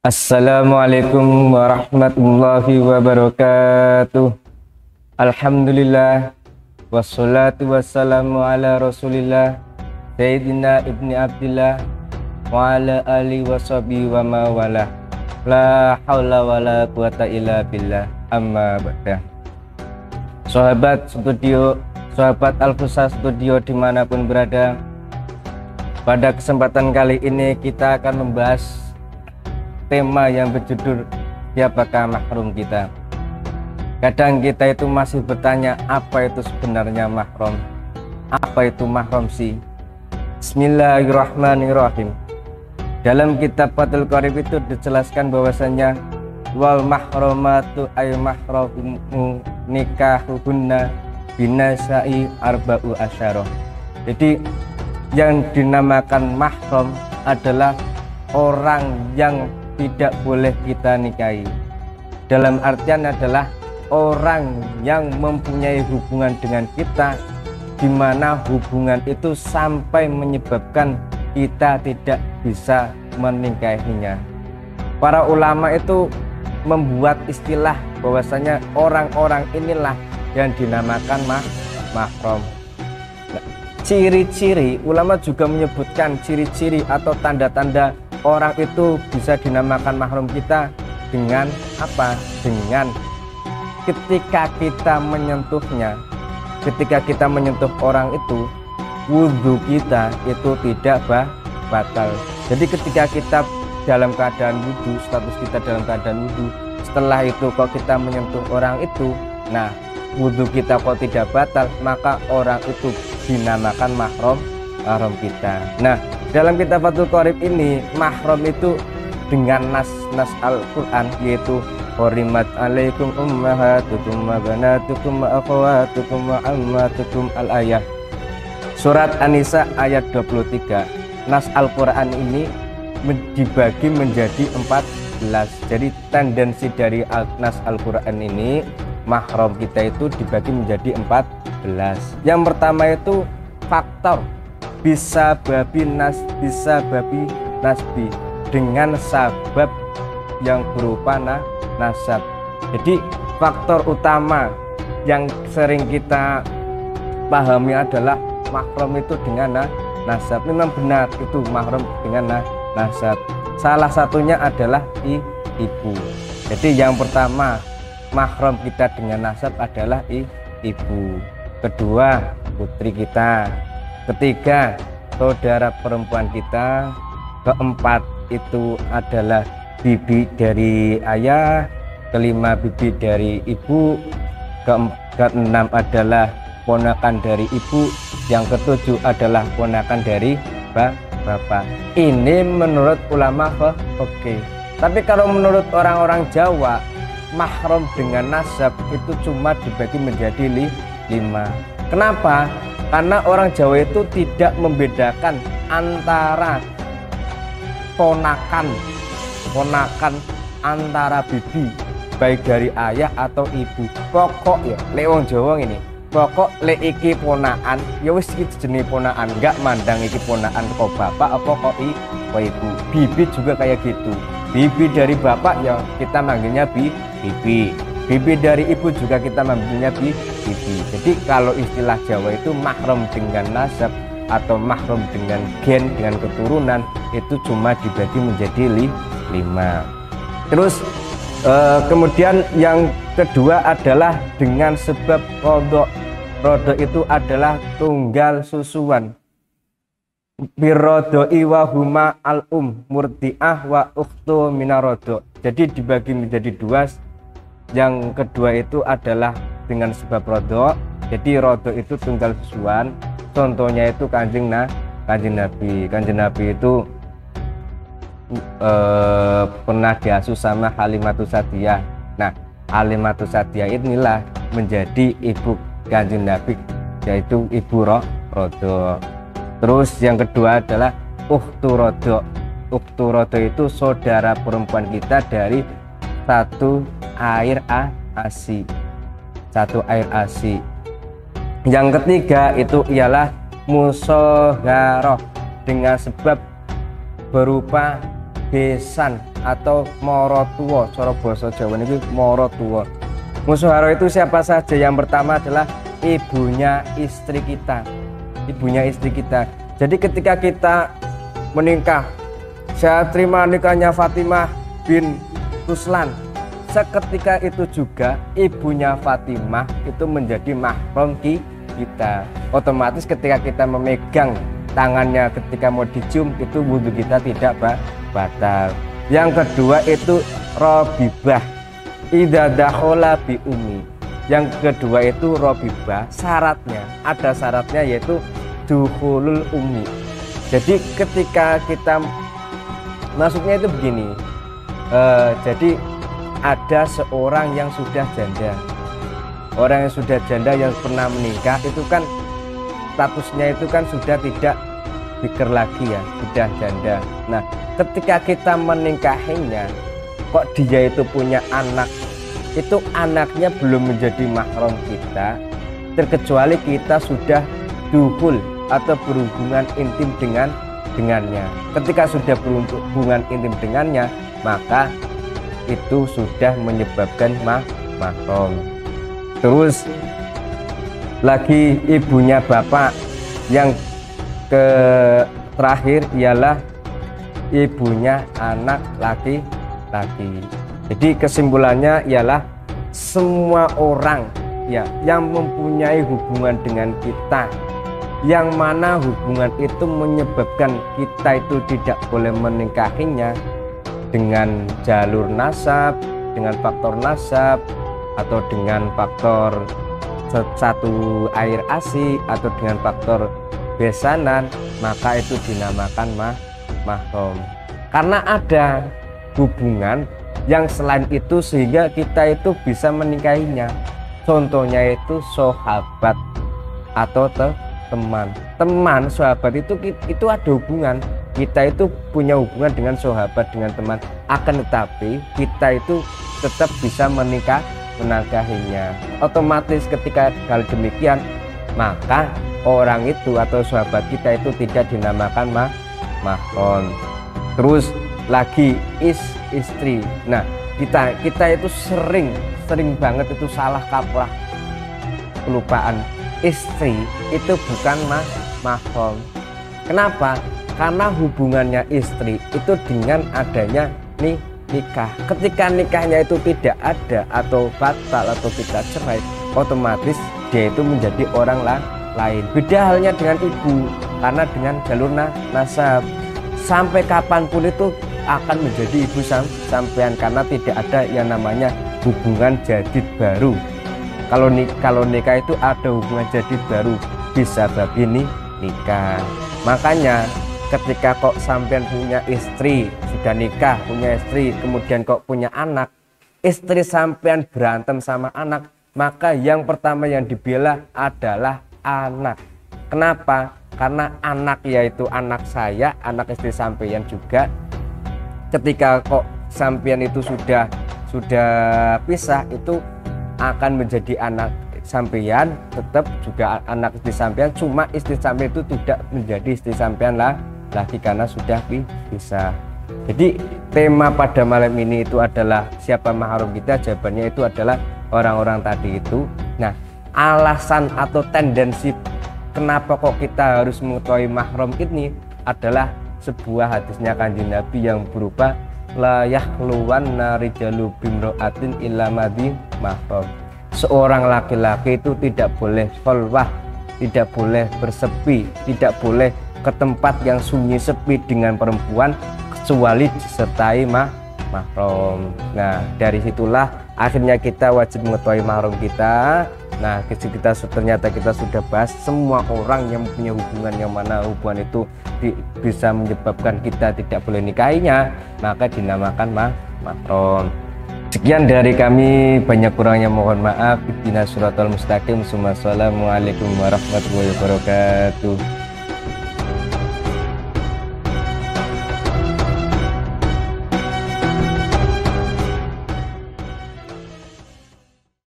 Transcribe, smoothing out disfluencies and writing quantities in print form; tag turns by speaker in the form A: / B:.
A: Assalamualaikum warahmatullahi wabarakatuh. Alhamdulillah wassalatu wassalamu ala rasulillah Sayyidina ibni Abdillah wa ala alihi wa sahbihi wa mawala. La hawla wa la quwata illa billah, amma ba'da. Sahabat studio, sahabat Al-Fusa Studio dimanapun berada, pada kesempatan kali ini kita akan membahas tema yang berjudul siapakah mahrum kita. Kadang kita itu masih bertanya, apa itu sebenarnya mahrum? Apa itu mahrum sih? Bismillahirrahmanirrahim. Dalam kitab Fathul Qorib itu dijelaskan bahwasanya wal mahrumatu ay mahrumu nikahuhunna binasai arba'u asyarah. Jadi yang dinamakan mahrum adalah orang yang tidak boleh kita nikahi. Dalam artian adalah orang yang mempunyai hubungan dengan kita, di mana hubungan itu sampai menyebabkan kita tidak bisa menikahinya. Para ulama itu membuat istilah bahwasanya orang-orang inilah yang dinamakan mahrum. Ciri-ciri, ulama juga menyebutkan ciri-ciri atau tanda-tanda orang itu bisa dinamakan mahrum kita dengan apa? Dengan ketika kita menyentuhnya, ketika kita menyentuh orang itu, wudhu kita itu tidak batal. Jadi ketika kita dalam keadaan wudhu, status kita dalam keadaan wudhu, setelah itu kok kita menyentuh orang itu, nah wudhu kita kok tidak batal, maka orang itu dinamakan mahrum kita. Nah, dalam kitab Fathul Qorib ini mahrum itu dengan nas Al-Quran, yaitu hurimat alaikum ummahatukum wa banatukum wa akhawatukum wa ammatukum al-ayah. Surat An-Nisa ayat 23. Nas Al-Quran ini dibagi menjadi 14. Jadi tendensi dari nas Al-Quran ini, mahrum kita itu dibagi menjadi 14. Yang pertama itu faktor bisa babi nasbi, dengan sabab yang berupa nasab. Jadi faktor utama yang sering kita pahami adalah mahrum itu dengan nasab. Memang benar itu mahrum dengan nasab. Salah satunya adalah ibu. Jadi yang pertama mahrum kita dengan nasab adalah ibu. Kedua putri kita. Ketiga saudara perempuan kita. Keempat itu adalah bibi dari ayah. Kelima bibi dari ibu. Keenam adalah ponakan dari ibu. Yang ketujuh adalah ponakan dari bapak. Ini menurut ulama oke. Tapi kalau menurut orang-orang Jawa, mahrum dengan nasab itu cuma dibagi menjadi 5. Kenapa? Karena orang Jawa itu tidak membedakan antara ponakan antara bibi, baik dari ayah atau ibu. Pokok ya lek wong Jawa ini, pokok lek iki ponakan ya wis iki jenenge ponakan, enggak mandang iki ponakan kok bapak apa kok ibu. Bibi juga kayak gitu. Bibi dari bapak ya kita manggilnya bibi. Bibi dari ibu juga kita manggilnya bibi. Jadi kalau istilah Jawa itu mahrum dengan nasab atau mahrum dengan gen, dengan keturunan, itu cuma dibagi menjadi 5. Terus kemudian yang kedua adalah dengan sebab rodok. Rodok itu adalah tunggal susuan. Birodoi wa huma al-um murdi'ah wa ukhtu minarodok. Jadi dibagi menjadi 2. Yang kedua itu adalah dengan sebab rodok. Jadi rodok itu tunggal susuan. Contohnya itu kanjeng Nabi. Kanjeng Nabi itu pernah diasuh sama Halimatus Sa'diyah. Nah, Halimatus Sa'diyah inilah menjadi ibu kanjeng Nabi, yaitu ibu rodok. Terus yang kedua adalah ukhtu rodok. Ukhtu rodok itu saudara perempuan kita dari satu air ASI. Yang ketiga itu ialah musogharoh, dengan sebab berupa besan atau mara tuwa. Cara basa Jawa niki mara tuwa. Musyawarah itu siapa saja? Yang pertama adalah ibunya istri kita. Ibunya istri kita. Jadi ketika kita menikah, saya terima nikahnya Fatimah bin Ruslan. Seketika itu juga ibunya Fatimah itu menjadi mahram kita. Otomatis ketika kita memegang tangannya ketika mau dicium itu wudhu kita tidak batal. Yang kedua itu Robibah idza dakhala bi ummi. Yang kedua itu Robibah, syaratnya ada syaratnya yaitu dukhulul ummi. Jadi ketika kita maksudnya itu begini, jadi ada seorang yang sudah janda, orang yang sudah janda yang pernah menikah itu kan statusnya itu kan sudah tidak bikir lagi ya, sudah janda. Nah ketika kita menikahinya kok dia itu punya anak, itu anaknya belum menjadi mahram kita, terkecuali kita sudah dukhul atau berhubungan intim dengannya. Ketika sudah berhubungan intim dengannya, maka itu sudah menyebabkan mahram. Terus lagi ibunya bapak. Yang terakhir ialah ibunya anak laki-laki. Jadi kesimpulannya ialah semua orang ya yang mempunyai hubungan dengan kita, yang mana hubungan itu menyebabkan kita itu tidak boleh menikahinya dengan jalur nasab, dengan faktor nasab, atau dengan faktor satu air ASI, atau dengan faktor besanan, maka itu dinamakan mahram. Karena ada hubungan yang selain itu sehingga kita itu bisa menikahinya. Contohnya itu sahabat atau teman, sahabat itu ada hubungan. Kita itu punya hubungan dengan sahabat, dengan teman, akan tetapi kita itu tetap bisa menikahinya. Otomatis ketika hal demikian, maka orang itu atau sahabat kita itu tidak dinamakan mahram. Terus lagi istri. Nah kita itu sering banget itu salah kaprah, kelupaan. Istri itu bukan mahram. Kenapa? Karena hubungannya istri itu dengan adanya nikah. Ketika nikahnya itu tidak ada atau batal atau kita cerai, otomatis dia itu menjadi orang lain. Beda halnya dengan ibu, karena dengan jalur nasab sampai kapanpun itu akan menjadi ibu sampean, karena tidak ada yang namanya hubungan jadid baru. Kalau nikah itu ada hubungan jadid baru, bisa babi nikah. Makanya ketika kok sampean punya istri, sudah nikah, punya istri, kemudian kok punya anak, istri sampean berantem sama anak, maka yang pertama yang dibela adalah anak. Kenapa? Karena anak yaitu anak saya, anak istri sampean juga. Ketika kok sampean itu sudah pisah, itu akan menjadi anak sampean, tetap juga anak istri sampean, cuma istri sampean itu tidak menjadi istri sampean lagi karena sudah pisah. Jadi tema pada malam ini itu adalah siapa mahram kita, jawabannya itu adalah orang-orang tadi itu. Nah, alasan atau tendensi kenapa kok kita harus mengetahui mahram ini adalah sebuah hadisnya Kanjeng Nabi yang berupa la yahluwanna rijalu bimro'atin illa madhi mahram. Seorang laki-laki itu tidak boleh khalwah, tidak boleh bersepi, tidak boleh ke tempat yang sunyi sepi dengan perempuan kecuali disertai mahram. Nah, dari situlah akhirnya kita wajib mengetahui mahram kita. Nah, ternyata kita sudah bahas semua orang yang punya hubungan yang mana hubungan itu bisa menyebabkan kita tidak boleh nikahinya, maka dinamakan mahram. Sekian dari kami, banyak kurangnya mohon maaf. Ihdinas siratal mustaqim. Assalamualaikum warahmatullahi wabarakatuh.